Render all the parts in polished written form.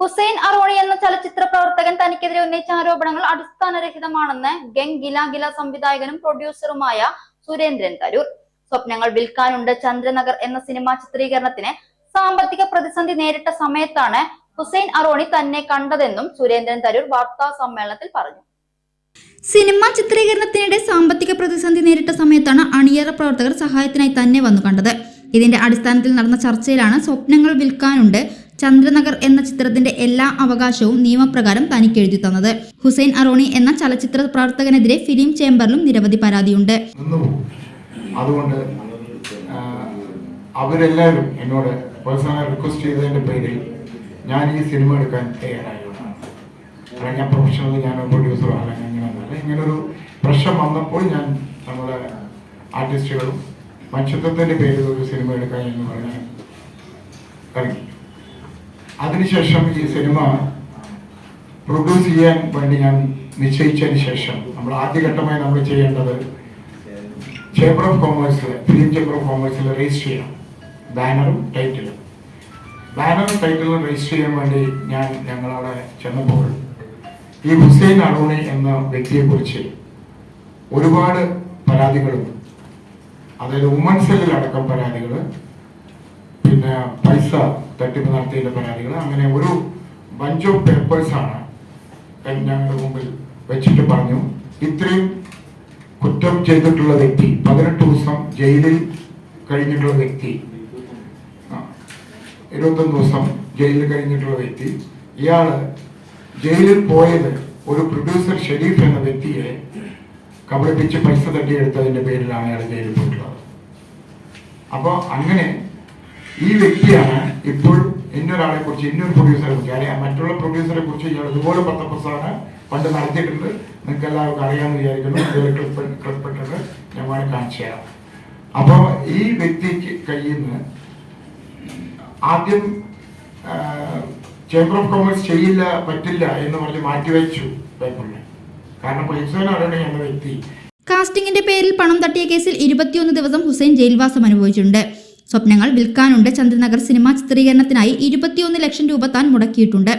ഹുസൈൻ അറോണി എന്ന ചലച്ചിത്ര പ്രവർത്തകൻ തനിക്കെതിരെ ഉന്നയിച്ച ആരോപണങ്ങൾ അടിസ്ഥാനരഹിതമാണെന്ന് ഗംഗ് ഗില ഗില സംവിധായകനും പ്രൊഡ്യൂസറുമായ സുരേന്ദ്രൻ തരൂർ. സ്വപ്നങ്ങൾ വിൽക്കാനുണ്ട് ചന്ദ്രനഗർ എന്ന സിനിമ ചിത്രീകരണത്തിന് സാമ്പത്തിക പ്രതിസന്ധി നേരിട്ട സമയത്താണ് ഹുസൈൻ അറോണി തന്നെ കണ്ടതെന്നും സുരേന്ദ്രൻ തരൂർ വാർത്താ സമ്മേളനത്തിൽ പറഞ്ഞു. സിനിമ ചിത്രീകരണത്തിനിടെ സാമ്പത്തിക പ്രതിസന്ധി നേരിട്ട സമയത്താണ് അണിയറ പ്രവർത്തകർ സഹായത്തിനായി തന്നെ വന്നു കണ്ടത്. ഇതിന്റെ അടിസ്ഥാനത്തിൽ നടന്ന ചർച്ചയിലാണ് സ്വപ്നങ്ങൾ വിൽക്കാനുണ്ട് ചന്ദ്രനഗർ എന്ന ചിത്രത്തിന്റെ എല്ലാ അവകാശവും നിയമപ്രകാരം തനിക്ക് എഴുതി തന്നത്. ഹുസൈൻ അറോണി എന്ന ചലച്ചിത്ര പ്രവർത്തകനെതിരെ ഫിലിം ചേംബറിലും നിരവധി പരാതിയുണ്ട്. അതുകൊണ്ട് അവരെല്ലാവരും എന്നോട് പേഴ്സണലായി റിക്വസ്റ്റ് ചെയ്തതിന്റെ പേരിൽ ഞാൻ ഈ സിനിമ എടുക്കാൻ തയ്യാറായതാണ്. ഞാൻ പ്രൊഫഷണലി ഞാൻ പ്രൊഡ്യൂസറോ അല്ലെങ്കിൽ അങ്ങനെയൊന്നുമല്ല. ഇങ്ങനൊരു പ്രശ്നം വന്നപ്പോൾ ഞാൻ നമ്മുടെ ആർട്ടിസ്റ്റുകളും മനുഷ്യത്വത്തിന്റെ പേരിൽ ഒരു സിനിമ എടുക്കാൻ എന്ന് പറഞ്ഞ് ഇറങ്ങി. അതിനുശേഷം ഈ സിനിമ പ്രൊഡ്യൂസ് ചെയ്യാൻ വേണ്ടി ഞാൻ നിശ്ചയിച്ചതിന് ശേഷം നമ്മൾ ആദ്യഘട്ടമായി നമ്മൾ ചെയ്യേണ്ടത് ചേംബർ ഓഫ് കോമേഴ്സിൽ ഫിലിം ചേംബർ ഓഫ് കോമേഴ്സിൽ രജിസ്റ്റർ ചെയ്യണം. ബാനറും ടൈറ്റിലും രജിസ്റ്റർ ചെയ്യാൻ വേണ്ടി ഞങ്ങളവിടെ ചെന്നപ്പോൾ ഈ ഹുസൈൻ അറോണി എന്ന വ്യക്തിയെക്കുറിച്ച് ഒരുപാട് പരാതികളും, അതായത് വുമൺ സെല്ലിലടക്കം പരാതികൾ, പിന്നെ പൈസ തട്ടിപ്പ് നടത്തിയതിന്റെ പരാതികൾ, അങ്ങനെ ഒരു ബഞ്ച് ഓഫ് പേപ്പേഴ്സാണ് ഞങ്ങളുടെ മുമ്പിൽ വെച്ചിട്ട് പറഞ്ഞു, ഇത്രയും കുറ്റം ചെയ്തിട്ടുള്ള വ്യക്തി, 18 ദിവസം ജയിലിൽ കഴിഞ്ഞിട്ടുള്ള വ്യക്തി, 21 ദിവസം ജയിലിൽ കഴിഞ്ഞിട്ടുള്ള വ്യക്തി, ഇയാള് ജയിലിൽ പോയത് ഒരു പ്രൊഡ്യൂസർ ഷെരീഫ് എന്ന വ്യക്തിയെ കബളിപ്പിച്ച് പൈസ തട്ടിയെടുത്തതിന്റെ പേരിലാണ് അയാൾ ജയിലിൽ പോയിട്ടുള്ളത്. അപ്പോൾ അങ്ങനെ ഈ വ്യക്തിയാണ് ഇപ്പോൾ ഇന്നൊരാളെ കുറിച്ച്, ഇന്നൊരു പ്രൊഡ്യൂസറെ കുറിച്ച്, അല്ലെങ്കിൽ മറ്റുള്ള പ്രൊഡ്യൂസറെ കുറിച്ച് ഇയാൾ ഇതുപോലെ പത്രപ്രസാദനം പണ്ട് നടത്തിയിട്ടുണ്ട്. നിങ്ങൾക്ക് എല്ലാവർക്കും അറിയാമെന്ന് വിചാരിക്കുന്നു. ക്ലിപ്പിട്ടത് ഞാൻ വേണമെങ്കിൽ കാണിച്ചു തരാം. അപ്പോൾ ഈ വ്യക്തിക്ക് കയ്യിൽ നിന്ന് ആദ്യം ചേംബർ ഓഫ് കോമേഴ്സ് ചെയ്യില്ല, പറ്റില്ല എന്ന് പറഞ്ഞ് മാറ്റിവെച്ചു പേപ്പറിനെ. കാരണം ഹുസൈൻ അറോണി എന്ന വ്യക്തി കാസ്റ്റിംഗിന്റെ പേരിൽ പണം തട്ടിയ കേസിൽ 21 ദിവസം ഹുസൈൻ ജയിൽവാസം അനുഭവിച്ചിട്ടുണ്ട്. സ്വപ്നങ്ങൾ വിൽക്കാനുണ്ട് ചന്ദ്രനഗർ സിനിമ ചിത്രീകരണത്തിനായി 21 ലക്ഷം രൂപ താൻ മുടക്കിയിട്ടുണ്ട്.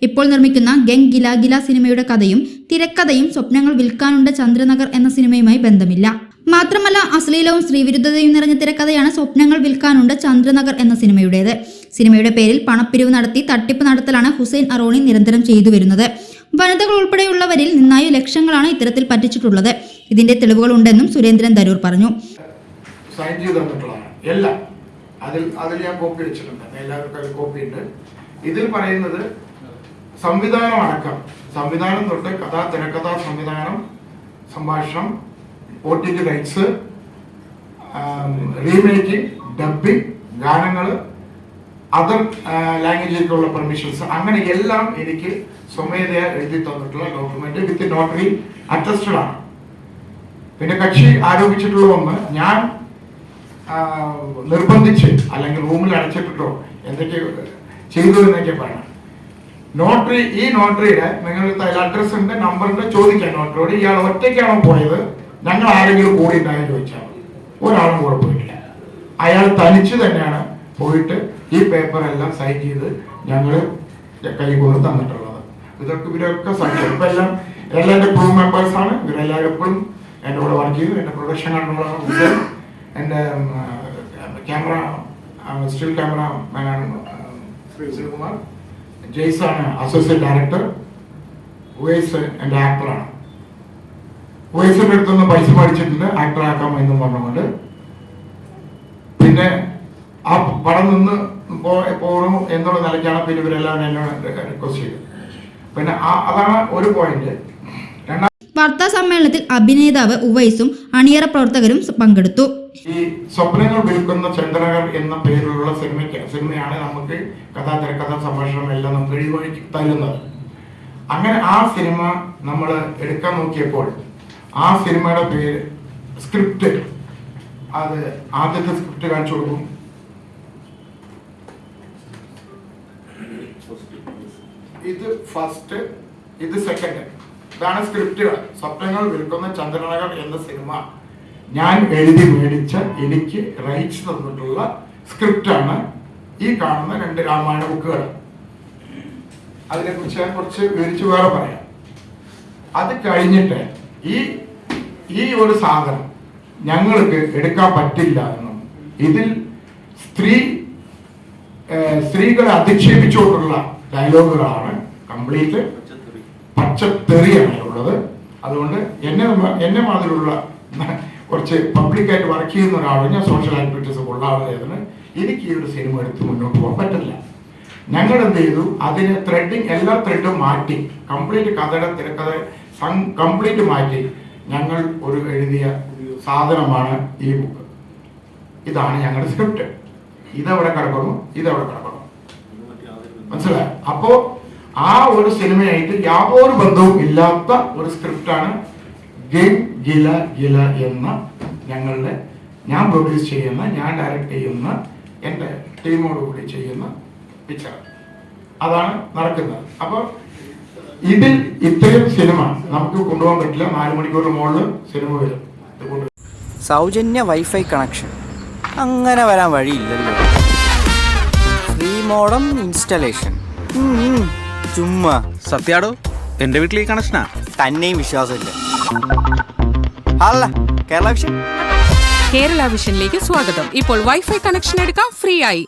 ഇപ്പോൾ നിർമ്മിക്കുന്ന ഗംഗ് ഗില ഗില സിനിമയുടെ കഥയും തിരക്കഥയും സ്വപ്നങ്ങൾ വിൽക്കാനുണ്ട് ചന്ദ്രനഗർ എന്ന സിനിമയുമായി ബന്ധമില്ല. മാത്രമല്ല, അശ്ലീലവും സ്ത്രീവിരുദ്ധതയും നിറഞ്ഞ തിരക്കഥയാണ് സ്വപ്നങ്ങൾ വിൽക്കാനുണ്ട് ചന്ദ്രനഗർ എന്ന സിനിമയുടേത്. സിനിമയുടെ പേരിൽ പണപ്പിരിവ് നടത്തി തട്ടിപ്പ് നടത്തലാണ് ഹുസൈൻ അറോണി നിരന്തരം ചെയ്തു വരുന്നത്. വനിതകൾ ഉൾപ്പെടെയുള്ളവരിൽ നിന്നായി ലക്ഷങ്ങളാണ് ഇത്തരത്തിൽ പറ്റിച്ചിട്ടുള്ളത്. ഇതിന്റെ തെളിവുകൾ ഉണ്ടെന്നും സുരേന്ദ്രൻ തരൂർ പറഞ്ഞു. അതിൽ ഞാൻ കോപ്പി വെച്ചിട്ടുണ്ട്, എല്ലാവർക്കും കോപ്പി ഉണ്ട്. ഇതിൽ പറയുന്നത് സംവിധാനം അടക്കം, സംവിധാനം തൊട്ട് കഥ, തിരക്കഥ, സംവിധാനം, സംഭാഷണം, OTT റൈറ്റ്സ്, റീമേക്കിംഗ്, ഡബിംഗ്, ഗാനങ്ങൾ, അതർ ലാംഗ്വേജിലേക്കുള്ള പെർമിഷൻസ്, അങ്ങനെ എല്ലാം എനിക്ക് സ്വമേധയാ എഴുതി തന്നിട്ടുള്ള ഡോക്യുമെന്റ് വിത്ത് നോട്ടറി അറ്റസ്റ്റഡ് ആണ്. പിന്നെ കക്ഷി ആരോപിച്ചിട്ടുള്ള ഒന്ന് ഞാൻ നിർബന്ധിച്ച് അല്ലെങ്കിൽ റൂമിൽ അടച്ചിട്ടിട്ടോ എന്തൊക്കെ ചെയ്തു എന്നൊക്കെ പറയണം. നോട്ടറി, ഈ നോട്ടറിയുടെ നിങ്ങൾക്ക് അഡ്രസ് ഉണ്ട്, നമ്പറിന്റെ ചോദിക്കാൻ നോട്ടറിയോട്, ഇയാൾ ഒറ്റയ്ക്കാണോ പോയത്, ഞങ്ങൾ ആരെങ്കിലും കൂടി ഉണ്ടായെന്ന് ചോദിച്ചാൽ ഒരാളും കൂടെ പോയിട്ടില്ല. അയാൾ തനിച്ച് തന്നെയാണ് പോയിട്ട് ഈ പേപ്പർ എല്ലാം സൈൻ ചെയ്ത് ഞങ്ങൾ കൈകൊണ്ട് തന്നിട്ടുള്ളത്. ഇവരൊക്കെ സാക്ഷ്യം. ഇപ്പൊ എല്ലാം എൻ്റെ ക്രൂ മെമ്പേഴ്സ് ആണ്. ഇവരെല്ലാവരും എപ്പോഴും എൻ്റെ കൂടെ വർക്ക് ചെയ്തു. എൻ്റെ പ്രൊഡക്ഷൻ കൺട്രോളാണ്, എൻ്റെ ക്യാമറ സ്റ്റിൽ ക്യാമറ മാനാണ് ശ്രീകുമാർ, ജെയ്സ് ആണ് അസോസിയേറ്റ് ഡയറക്ടർ, ഉവൈസ് എൻ്റെ ആക്ടറാണ്. ഉവൈസിന്റെ അടുത്തൊന്ന് പൈസ പഠിച്ചിട്ടുണ്ട് ആക്ടറാക്കാം എന്ന് പറഞ്ഞുകൊണ്ട്. പിന്നെ ആ പടം നിന്ന് പോകണം എന്നുള്ള നിലയ്ക്കാണ് പിന്നെ ഇവരെല്ലാം എന്നോട് റിക്വസ്റ്റ് ചെയ്തത്. പിന്നെ അതാണ് ഒരു പോയിന്റ്. വാർത്താ സമ്മേളനത്തിൽ അഭിനേതാവ് ഉവൈസും അണിയറ പ്രവർത്തകരും പങ്കെടുത്തു. ഈ സ്വപ്നങ്ങൾ വിൽക്കുന്ന ചന്ദ്രനഗർ എന്ന പേരിലുള്ള സിനിമയാണ് നമുക്ക് കഥാ, തിരക്കഥ, സംഭാഷണം എല്ലാം നമുക്ക് എഴുതി തരുന്നത്. അങ്ങനെ ആ സിനിമ നമ്മൾ എടുക്കാൻ നോക്കിയപ്പോൾ ആ സിനിമയുടെ പേര്, സ്ക്രിപ്റ്റ്, അത് ആദ്യത്തെ സ്ക്രിപ്റ്റ് കാണിച്ചു കൊടുക്കും. ഇത് ഫസ്റ്റ്, ഇത് സെക്കൻഡ്. ഇതാണ് സ്ക്രിപ്റ്റുകൾ. സ്വപ്നങ്ങൾ വിൽക്കുന്ന ചന്ദ്രനഗർ എന്ന സിനിമ ഞാൻ എഴുതി മേടിച്ച, എനിക്ക് റൈറ്റ്സ് തന്നിട്ടുള്ള സ്ക്രിപ്റ്റാണ് ഈ കാണുന്ന 2 രാമായണ ബുക്കുകൾ. അതിനെക്കുറിച്ച് ഞാൻ കുറച്ച് വിവരിച്ച് വേറെ പറയാം. അത് കഴിഞ്ഞിട്ട് ഈ ഒരു സാധനം ഞങ്ങൾക്ക് എടുക്കാൻ പറ്റില്ല എന്നും ഇതിൽ സ്ത്രീകളെ അധിക്ഷേപിച്ചുകൊണ്ടുള്ള ഡയലോഗുകളാണ്, കംപ്ലീറ്റ് പച്ചത്തെറിയാണ് ഉള്ളത്. അതുകൊണ്ട് എന്നെ മാതിരിയുള്ള കുറച്ച് പബ്ലിക്കായിട്ട് വർക്ക് ചെയ്യുന്ന ഒരാളും ഞാൻ സോഷ്യൽ ആക്ടിവിറ്റീസ് ഉള്ള ആളായതിന് എനിക്ക് ഈ ഒരു സിനിമ എടുത്ത് മുന്നോട്ട് പോകാൻ പറ്റില്ല. ഞങ്ങൾ എന്ത് ചെയ്തു, അതിന് എല്ലാ ത്രെഡും മാറ്റി, കംപ്ലീറ്റ് കഥയുടെ തിരക്കഥ കംപ്ലീറ്റ് മാറ്റി ഞങ്ങൾ ഒരു എഴുതിയ സാധനമാണ് ഈ ബുക്ക്. ഇതാണ് ഞങ്ങളുടെ സ്ക്രിപ്റ്റ്. ഇതവിടെ കിടക്കണം, ഇതവിടെ കിടക്കണം, മനസ്സിലായി? അപ്പോ ആ ഒരു സിനിമയായിട്ട് യാതൊരു ബന്ധവും ഇല്ലാത്ത ഒരു സ്ക്രിപ്റ്റാണ് ഗെയിം ഗില ഗില എന്ന ഞാൻ പ്രൊഡ്യൂസ് ചെയ്യുന്ന, ഞാൻ ഡയറക്റ്റ് ചെയ്യുന്ന, എൻ്റെ ടീമോടുകൂടി ചെയ്യുന്ന പിക്ചർ. അതാണ് നടക്കുന്നത്. അപ്പോൾ ഇതിൽ ഇത്രയും സിനിമ നമുക്ക് കൊണ്ടുപോകാൻ പറ്റില്ല. 4 മണിക്കൂറിന് മുകളിൽ സിനിമ വരും. സൗജന്യ വൈഫൈ കണക്ഷൻ അങ്ങനെ വരാൻ വഴിയില്ലല്ലോ. ഫ്രീ മോഡം ഇൻസ്റ്റലേഷൻ ചുമ്മാ. സത്യാടോ, എന്റെ വീട്ടിൽ ഈ കണക്ഷനാ. തന്നെയും വിശ്വാസമില്ല. അല്ല, കേരള വിഷൻ. കേരള വിഷനിലേക്ക് സ്വാഗതം. ഇപ്പോൾ വൈഫൈ കണക്ഷൻ എടുക്കാം ഫ്രീ ആയി.